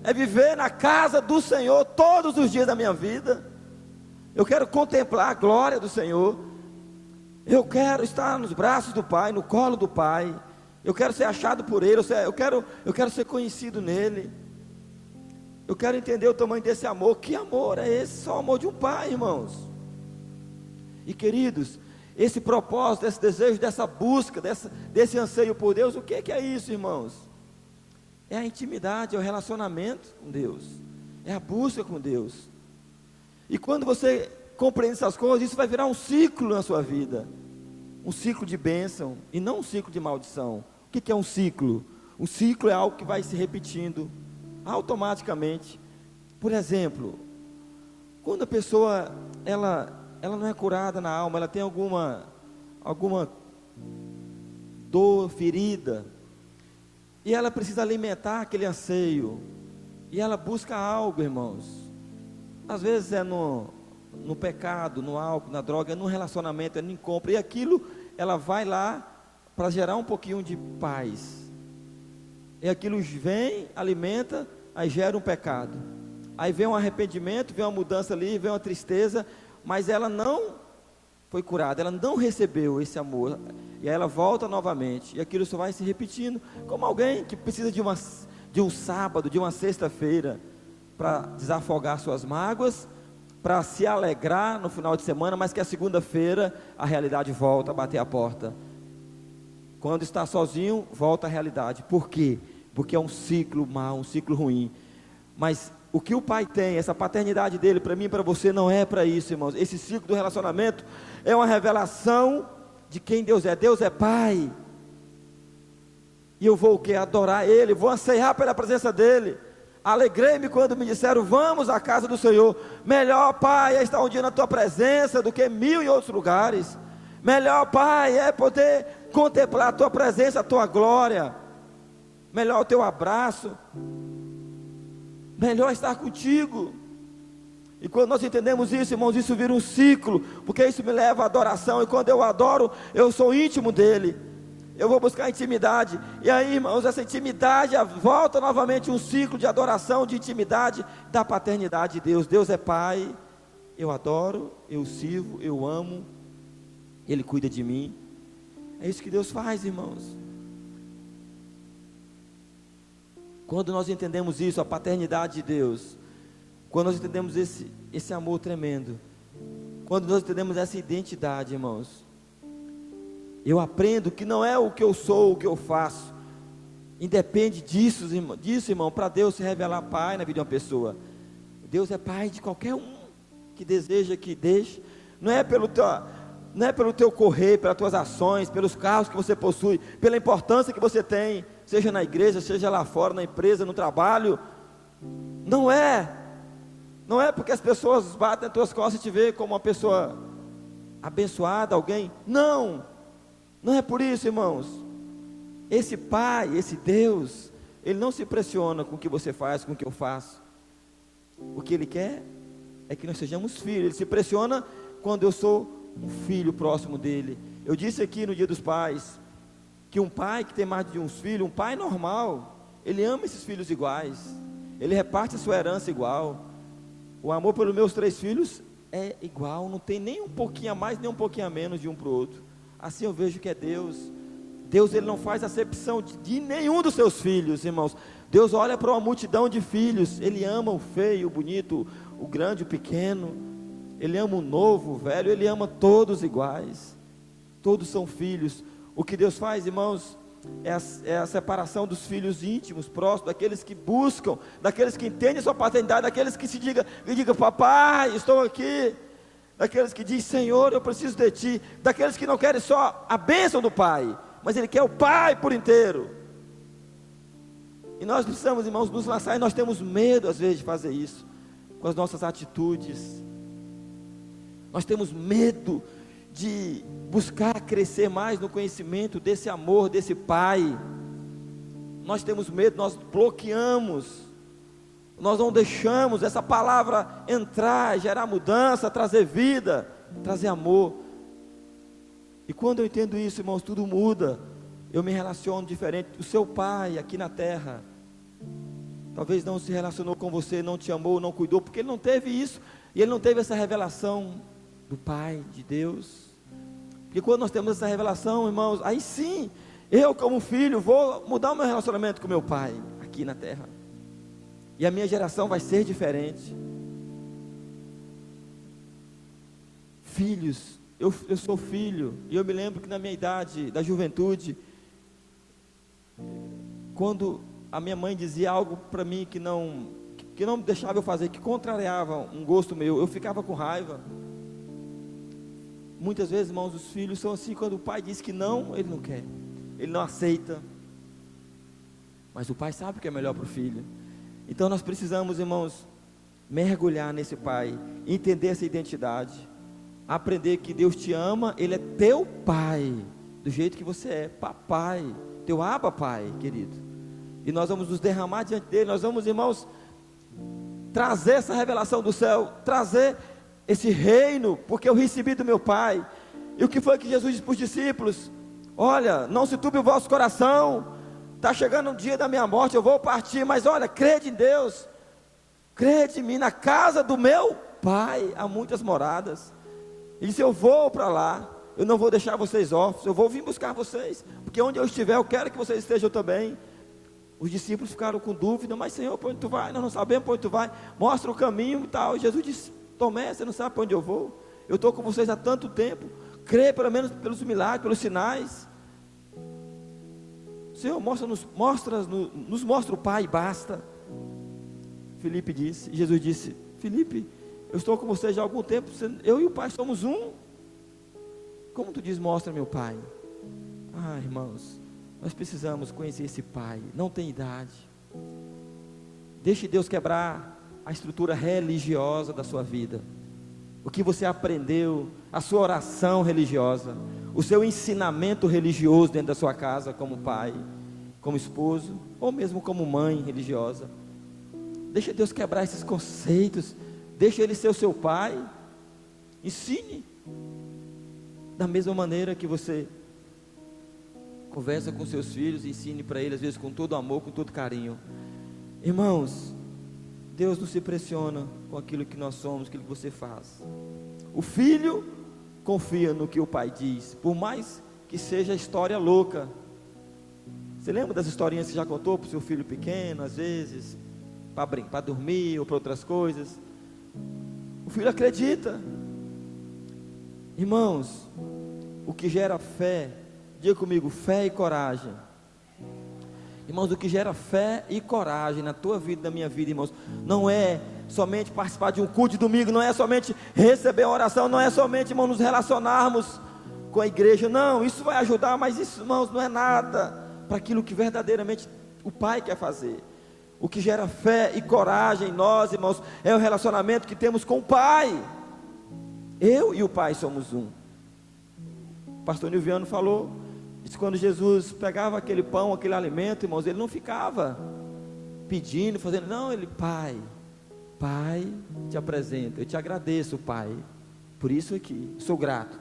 Speaker 1: é viver na casa do Senhor todos os dias da minha vida. Eu quero contemplar a glória do Senhor. Eu quero estar nos braços do Pai, no colo do Pai. Eu quero ser achado por Ele. Eu quero ser conhecido nele. Eu quero entender o tamanho desse amor. Que amor é esse? Só o amor de um pai, irmãos. E queridos, esse propósito, esse desejo, dessa busca, desse anseio por Deus, o que é isso, irmãos? É a intimidade, é o relacionamento com Deus, é a busca com Deus. E quando você compreende essas coisas, isso vai virar um ciclo na sua vida, um ciclo de bênção e não um ciclo de maldição. O que é um ciclo? Um ciclo é algo que vai se repetindo automaticamente. Por exemplo, quando a pessoa ela não é curada na alma, ela tem alguma dor, ferida, e ela precisa alimentar aquele anseio, e ela busca algo, irmãos. Às vezes é no pecado, no álcool, na droga, no relacionamento, é no compra, e aquilo ela vai lá para gerar um pouquinho de paz, e aquilo vem, alimenta, aí gera um pecado, aí vem um arrependimento, vem uma mudança ali, vem uma tristeza, mas ela não foi curada, ela não recebeu esse amor, e aí ela volta novamente, e aquilo só vai se repetindo, como alguém que precisa de um sábado, de uma sexta-feira, para desafogar suas mágoas, para se alegrar no final de semana, mas que a segunda-feira a realidade volta a bater a porta. Quando está sozinho, volta a realidade. Por quê? Porque é um ciclo mau, um ciclo ruim. Mas o que o pai tem, essa paternidade dele, para mim e para você, não é para isso, irmãos. Esse ciclo do relacionamento é uma revelação de quem Deus é. Deus é pai. E eu vou o quê? Adorar Ele, vou anseiar pela presença dEle. Alegrei-me quando me disseram: vamos à casa do Senhor. Melhor, Pai, é estar um dia na Tua presença do que 1000 em outros lugares. Melhor, Pai, é poder contemplar a Tua presença, a Tua glória. Melhor o Teu abraço. Melhor estar contigo. E quando nós entendemos isso, irmãos, isso vira um ciclo, porque isso me leva à adoração, e quando eu adoro, eu sou íntimo dEle, eu vou buscar intimidade, e aí, irmãos, essa intimidade volta novamente um ciclo de adoração, de intimidade, da paternidade de Deus. Deus é Pai, eu adoro, eu sirvo, eu amo, Ele cuida de mim. É isso que Deus faz, irmãos. Quando nós entendemos isso, a paternidade de Deus, quando nós entendemos esse amor tremendo, quando nós entendemos essa identidade, irmãos, eu aprendo que não é o que eu sou, o que eu faço, independe disso, irmão, para Deus se revelar Pai na vida de uma pessoa. Deus é Pai de qualquer um que deseja que deixe, não é pelo teu correr, pelas tuas ações, pelos carros que você possui, pela importância que você tem, seja na igreja, seja lá fora, na empresa, no trabalho. Não é porque as pessoas batem nas tuas costas e te veem como uma pessoa abençoada, alguém. Não é por isso, irmãos. Esse Pai, esse Deus, Ele não se impressiona com o que você faz, com o que eu faço. O que Ele quer é que nós sejamos filhos. Ele se impressiona quando eu sou um filho próximo dEle. Eu disse aqui no Dia dos Pais, que um pai que tem mais de um filho, um pai normal, ele ama esses filhos iguais, ele reparte a sua herança igual. O amor pelos meus 3 filhos é igual, não tem nem um pouquinho a mais, nem um pouquinho a menos de um para o outro. Assim eu vejo que é Deus. Deus, Ele não faz acepção de nenhum dos seus filhos, irmãos. Deus olha para uma multidão de filhos, Ele ama o feio, o bonito, o grande, o pequeno, Ele ama o novo, o velho, Ele ama todos iguais, todos são filhos. O que Deus faz, irmãos, é a separação dos filhos íntimos, próximos, daqueles que buscam, daqueles que entendem a sua paternidade, daqueles que digam, papai, estou aqui, daqueles que dizem, Senhor, eu preciso de Ti, daqueles que não querem só a bênção do Pai, mas Ele quer o Pai por inteiro. E nós precisamos, irmãos, nos lançar, e nós temos medo às vezes de fazer isso, com as nossas atitudes, nós temos medo de buscar crescer mais no conhecimento desse amor, desse Pai. Nós temos medo, nós bloqueamos, nós não deixamos essa palavra entrar, gerar mudança, trazer vida, trazer amor. E quando eu entendo isso, irmãos, tudo muda. Eu me relaciono diferente. O seu pai aqui na terra talvez não se relacionou com você, não te amou, não cuidou, porque ele não teve isso, e ele não teve essa revelação do Pai, de Deus. Porque quando nós temos essa revelação, irmãos, aí sim, eu como filho vou mudar o meu relacionamento com meu pai aqui na terra, e a minha geração vai ser diferente. Filhos, eu sou filho, e eu me lembro que na minha idade, da juventude, quando a minha mãe dizia algo para mim que não me deixava eu fazer, que contrariava um gosto meu, eu ficava com raiva. Muitas vezes, irmãos, os filhos são assim, quando o pai diz que não, ele não quer, ele não aceita, mas o pai sabe o que é melhor para o filho. Então nós precisamos, irmãos, mergulhar nesse pai, entender essa identidade, aprender que Deus te ama, Ele é teu pai, do jeito que você é, papai, teu Abba Pai, querido. E nós vamos nos derramar diante dele, nós vamos, irmãos, trazer essa revelação do céu, trazer esse reino, porque eu recebi do meu Pai. E o que foi que Jesus disse para os discípulos? Olha, não se turbe o vosso coração, está chegando o dia da minha morte, eu vou partir, mas olha, crede em Deus, crede em mim, na casa do meu Pai há muitas moradas. Ele disse, eu vou para lá, eu não vou deixar vocês órfãos, eu vou vir buscar vocês, porque onde eu estiver, eu quero que vocês estejam também. Os discípulos ficaram com dúvida, mas Senhor, para onde tu vai? Nós não sabemos para onde tu vai, mostra o caminho e tal. E Jesus disse, Tomé, você não sabe para onde eu vou? Eu estou com vocês há tanto tempo, crê pelo menos pelos milagres, pelos sinais. Senhor, nos mostra o Pai, basta. Filipe disse, e Jesus disse, Filipe, eu estou com vocês já há algum tempo, eu e o Pai somos um. Como tu diz, mostra meu Pai? Ah, irmãos, nós precisamos conhecer esse Pai, não tem idade. Deixe Deus quebrar a estrutura religiosa da sua vida, o que você aprendeu, a sua oração religiosa, o seu ensinamento religioso dentro da sua casa, como pai, como esposo, ou mesmo como mãe religiosa. Deixa Deus quebrar esses conceitos, deixa Ele ser o seu pai, ensine, da mesma maneira que você conversa com seus filhos, ensine para eles, às vezes com todo amor, com todo carinho. Irmãos, Deus não se impressiona com aquilo que nós somos, aquilo que você faz. O filho confia no que o pai diz, por mais que seja história louca. Você lembra das historinhas que já contou para o seu filho pequeno, às vezes, para dormir ou para outras coisas? O filho acredita. Irmãos, o que gera fé, diga comigo, fé e coragem. Irmãos, o que gera fé e coragem na tua vida, na minha vida, irmãos, não é somente participar de um culto de domingo, não é somente receber a oração, não é somente, irmãos, nos relacionarmos com a igreja, não, isso vai ajudar, mas isso, irmãos, não é nada para aquilo que verdadeiramente o Pai quer fazer. O que gera fé e coragem em nós, irmãos, é o relacionamento que temos com o Pai. Eu e o Pai somos um. O pastor Nilviano falou, disse, quando Jesus pegava aquele pão, aquele alimento, irmãos, ele não ficava pedindo, fazendo, não, ele, Pai, te apresento, eu te agradeço, Pai, por isso aqui, sou grato.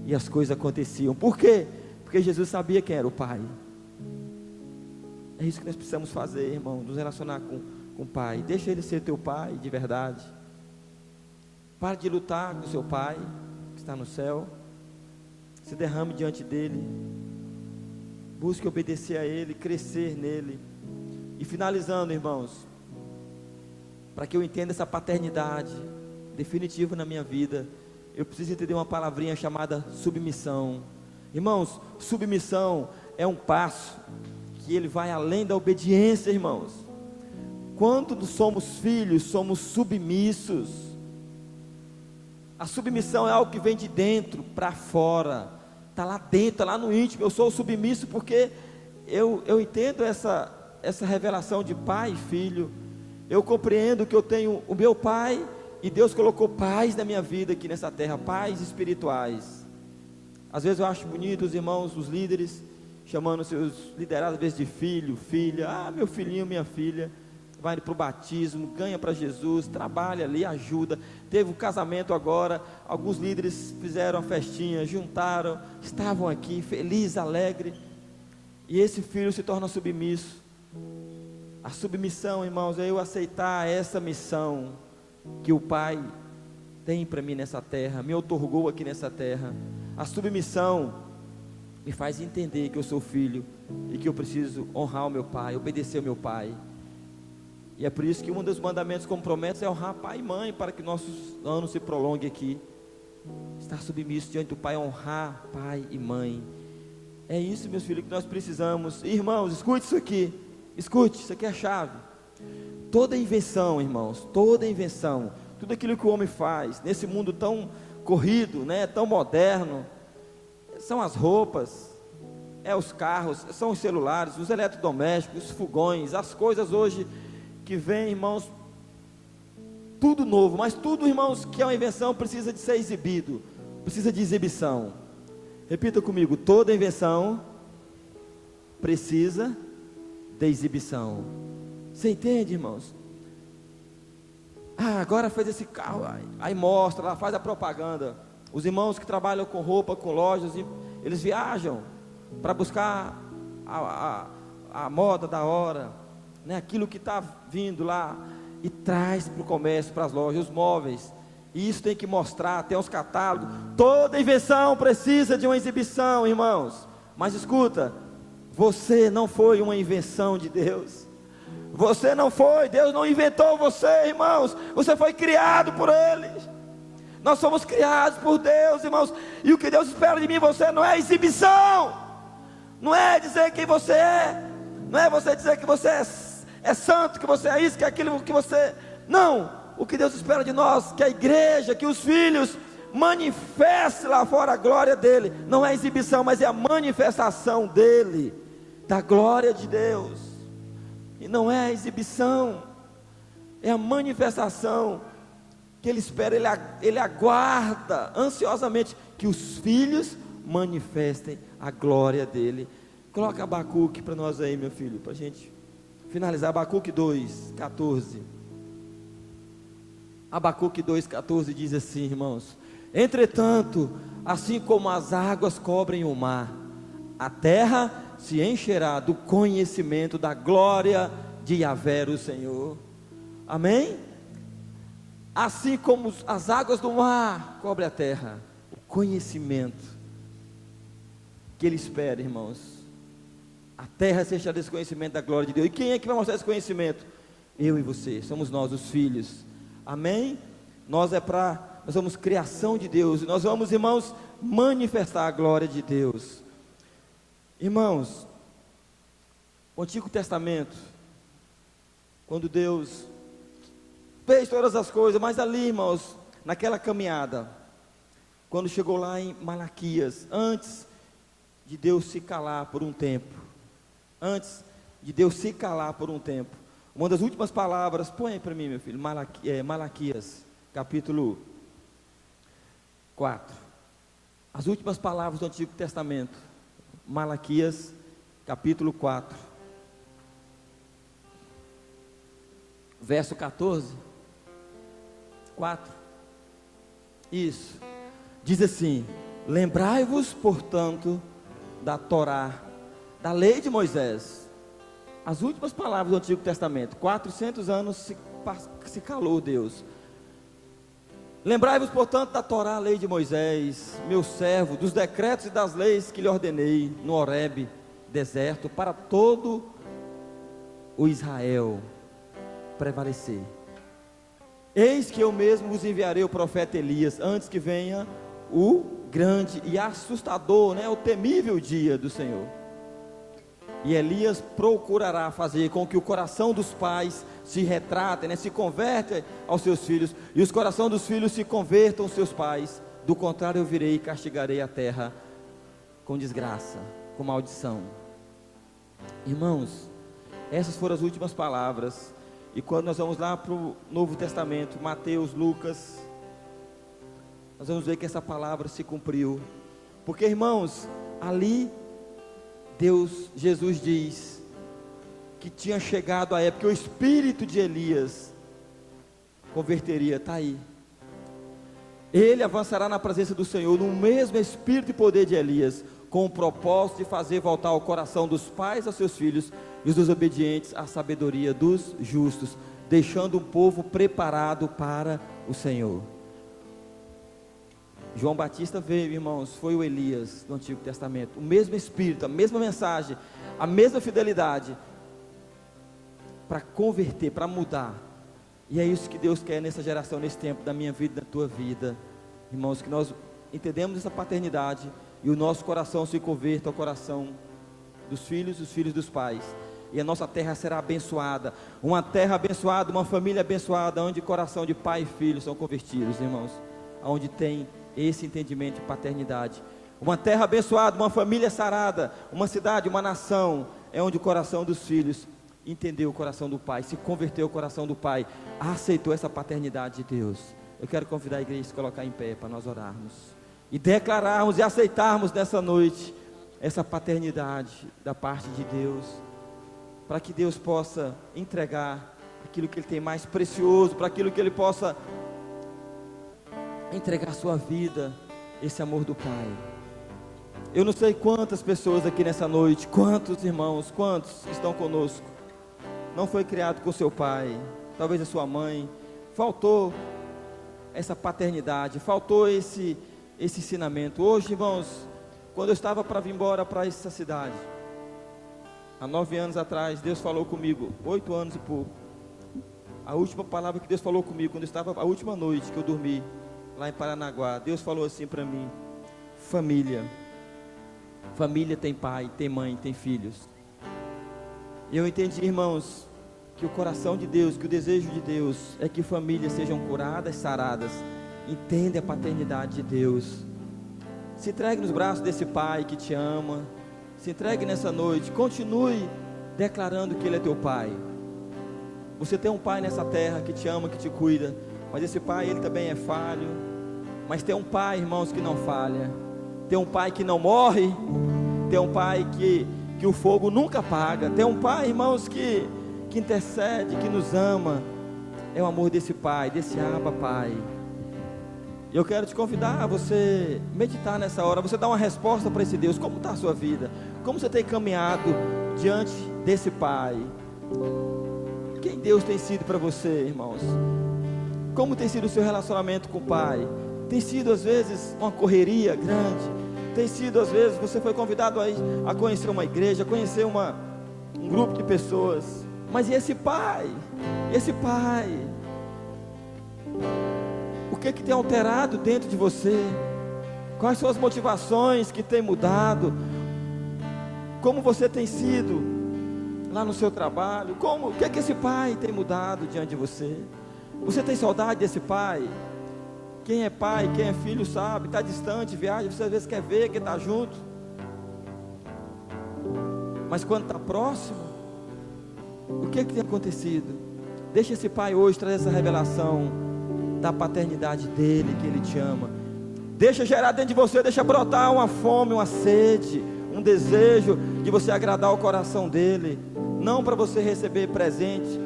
Speaker 1: E as coisas aconteciam. Por quê? Porque Jesus sabia quem era o Pai. É isso que nós precisamos fazer, irmão, nos relacionar com o Pai. Deixa Ele ser teu Pai de verdade. Pare de lutar com o seu Pai que está no céu. Se derrame diante dele. Busque obedecer a Ele, crescer nele. E finalizando, irmãos, para que eu entenda essa paternidade definitiva na minha vida, eu preciso entender uma palavrinha chamada submissão. Irmãos, submissão é um passo que ele vai além da obediência, irmãos. Quando somos filhos, somos submissos. A submissão é algo que vem de dentro para fora, está lá dentro, está lá no íntimo. Eu sou submisso porque eu entendo essa revelação de pai e filho. Eu compreendo que eu tenho o meu pai, e Deus colocou pais na minha vida aqui nessa terra, pais espirituais. Às vezes eu acho bonito os irmãos, os líderes, chamando seus liderados às vezes de filho, filha. Meu filhinho, minha filha, vai para o batismo, ganha para Jesus, trabalha ali, ajuda. Teve um casamento agora, alguns líderes fizeram uma festinha, juntaram, estavam aqui, feliz, alegre, e esse filho se torna submisso. A submissão, irmãos, é eu aceitar essa missão que o Pai tem para mim nessa terra, me outorgou aqui nessa terra. A submissão me faz entender que eu sou filho e que eu preciso honrar o meu pai, obedecer ao meu pai. E é por isso que um dos mandamentos como promessa é honrar pai e mãe, para que nossos anos se prolonguem aqui. Estar submisso diante do Pai, honrar pai e mãe. É isso, meus filhos, que nós precisamos. Irmãos, escute isso aqui. Escute, isso aqui é a chave. Toda invenção, irmãos, toda invenção, tudo aquilo que o homem faz nesse mundo tão corrido, né, tão moderno, são as roupas, os carros, são os celulares, os eletrodomésticos, os fogões, as coisas hoje que vêm, irmãos, tudo novo, mas tudo, irmãos, que é uma invenção precisa de ser exibido, precisa de exibição. Repita comigo: toda invenção precisa de exibição. Você entende, irmãos? Agora fez esse carro, aí mostra lá, faz a propaganda. Os irmãos que trabalham com roupa, com lojas, eles viajam para buscar a moda da hora, né? Aquilo que está vindo lá, e traz para o comércio, para as lojas, os móveis. E isso tem que mostrar, tem os catálogos. Toda invenção precisa de uma exibição, irmãos. Mas escuta, você não foi uma invenção de Deus. Você não foi, Deus não inventou você, irmãos. Você foi criado por Ele. Nós somos criados por Deus, irmãos. E o que Deus espera de mim e você não é exibição. Não é dizer quem você é. Não é você dizer que você é santo, que você é isso, que é aquilo que você... Não, o que Deus espera de nós, que a igreja, que os filhos manifestem lá fora a glória dEle. Não é exibição, mas é a manifestação dEle, da glória de Deus. E não é a exibição, é a manifestação que Ele espera, Ele aguarda ansiosamente que os filhos manifestem a glória dEle. Coloca Abacuque para nós aí, meu filho, para a gente finalizar. Abacuque 2:14. Abacuque 2:14 diz assim, irmãos: entretanto, assim como as águas cobrem o mar, a terra se encherá do conhecimento da glória de Yahvé, o Senhor. Amém? Assim como as águas do mar cobrem a terra, o conhecimento que Ele espera, irmãos, a terra se encherá desse conhecimento da glória de Deus. E quem é que vai mostrar esse conhecimento? Eu e você, somos nós, os filhos. Amém? Nós somos criação de Deus, e nós vamos, irmãos, manifestar a glória de Deus. Irmãos, o Antigo Testamento, quando Deus fez todas as coisas, mas ali, irmãos, naquela caminhada, quando chegou lá em Malaquias, antes de Deus se calar por um tempo, uma das últimas palavras, põe aí para mim, meu filho, Malaquias, capítulo 4, as últimas palavras do Antigo Testamento, Malaquias, capítulo 4, verso 14, 4, isso, diz assim: lembrai-vos, portanto, da Torá, da lei de Moisés. As últimas palavras do Antigo Testamento, 400 anos se calou Deus. Lembrai-vos, portanto, da Torá, a lei de Moisés, meu servo, dos decretos e das leis que lhe ordenei no Horebe, deserto, para todo o Israel prevalecer. Eis que eu mesmo vos enviarei o profeta Elias, antes que venha o grande e assustador, o temível dia do Senhor. E Elias procurará fazer com que o coração dos pais se retratem, se convertam aos seus filhos, e os corações dos filhos se convertam aos seus pais. Do contrário, eu virei e castigarei a terra com desgraça, com maldição. Irmãos, essas foram as últimas palavras. E quando nós vamos lá para o Novo Testamento, Mateus, Lucas, nós vamos ver que essa palavra se cumpriu. Porque, irmãos, ali Jesus diz que tinha chegado a época que o espírito de Elias converteria. Está aí. Ele avançará na presença do Senhor no mesmo espírito e poder de Elias, com o propósito de fazer voltar o coração dos pais aos seus filhos e os desobedientes à sabedoria dos justos, deixando o povo preparado para o Senhor. João Batista veio, irmãos, foi o Elias do Antigo Testamento, o mesmo espírito, a mesma mensagem, a mesma fidelidade, para converter, para mudar. E é isso que Deus quer nessa geração, nesse tempo, da minha vida, da tua vida, irmãos, que nós entendemos essa paternidade, e o nosso coração se converta ao coração dos filhos e os filhos dos pais, e a nossa terra será abençoada, uma terra abençoada, uma família abençoada, onde coração de pai e filho são convertidos, irmãos, onde tem esse entendimento de paternidade, uma terra abençoada, uma família sarada, uma cidade, uma nação, é onde o coração dos filhos entendeu o coração do pai, se converteu ao coração do pai, aceitou essa paternidade de Deus. Eu quero convidar a igreja a se colocar em pé, para nós orarmos, e declararmos e aceitarmos nessa noite, essa paternidade da parte de Deus, para que Deus possa entregar aquilo que Ele tem mais precioso, para aquilo que Ele possa entregar a sua vida, esse amor do Pai. Eu não sei quantas pessoas aqui nessa noite, quantos irmãos, quantos estão conosco, não foi criado com seu pai, talvez a sua mãe, faltou essa paternidade, faltou esse ensinamento. Hoje, irmãos, quando eu estava para vir embora para essa cidade, há 9 anos atrás, Deus falou comigo, 8 anos e pouco, a última palavra que Deus falou comigo, quando eu estava, a última noite que eu dormi, lá em Paranaguá, Deus falou assim para mim: família tem pai, tem mãe, tem filhos. E eu entendi, irmãos, que o coração de Deus, que o desejo de Deus é que famílias sejam curadas, saradas. Entende a paternidade de Deus. Se entregue nos braços desse pai que te ama, se entregue nessa noite, continue declarando que Ele é teu pai. Você tem um pai nessa terra que te ama, que te cuida, mas esse pai, ele também é falho. Mas tem um pai, irmãos, que não falha, tem um pai que não morre, tem um pai que o fogo nunca apaga, tem um pai, irmãos, que intercede, que nos ama. É o amor desse pai, desse Abba Pai. E eu quero te convidar a você meditar nessa hora, você dar uma resposta para esse Deus. Como está a sua vida? Como você tem caminhado diante desse pai? Quem Deus tem sido para você, irmãos? Como tem sido o seu relacionamento com o pai? Tem sido às vezes uma correria grande, tem sido às vezes, você foi convidado a conhecer uma igreja, a conhecer um grupo de pessoas, mas e esse pai? O que tem alterado dentro de você? Quais são as motivações que tem mudado? Como você tem sido lá no seu trabalho? O que esse pai tem mudado diante de você? Você tem saudade desse pai? Quem é pai, quem é filho sabe, está distante, viaja, você às vezes quer ver, quer estar junto, mas quando está próximo, o que tem acontecido? Deixa esse pai hoje trazer essa revelação da paternidade dele, que ele te ama. Deixa gerar dentro de você, deixa brotar uma fome, uma sede, um desejo de você agradar o coração dele, não para você receber presente,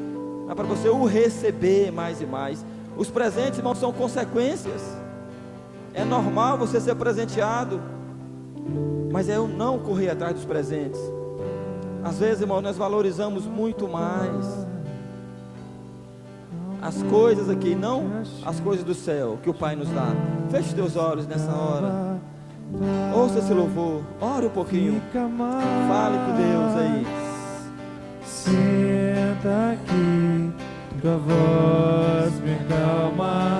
Speaker 1: mas para você o receber mais e mais. Os presentes, irmãos, são consequências. É normal você ser presenteado, mas é eu não correr atrás dos presentes. Às vezes, irmão, nós valorizamos muito mais as coisas aqui, não as coisas do céu que o Pai nos dá. Feche os teus olhos nessa hora, ouça esse louvor, ore um pouquinho, fale com Deus aí.
Speaker 2: tá aqui, tua voz me acalma.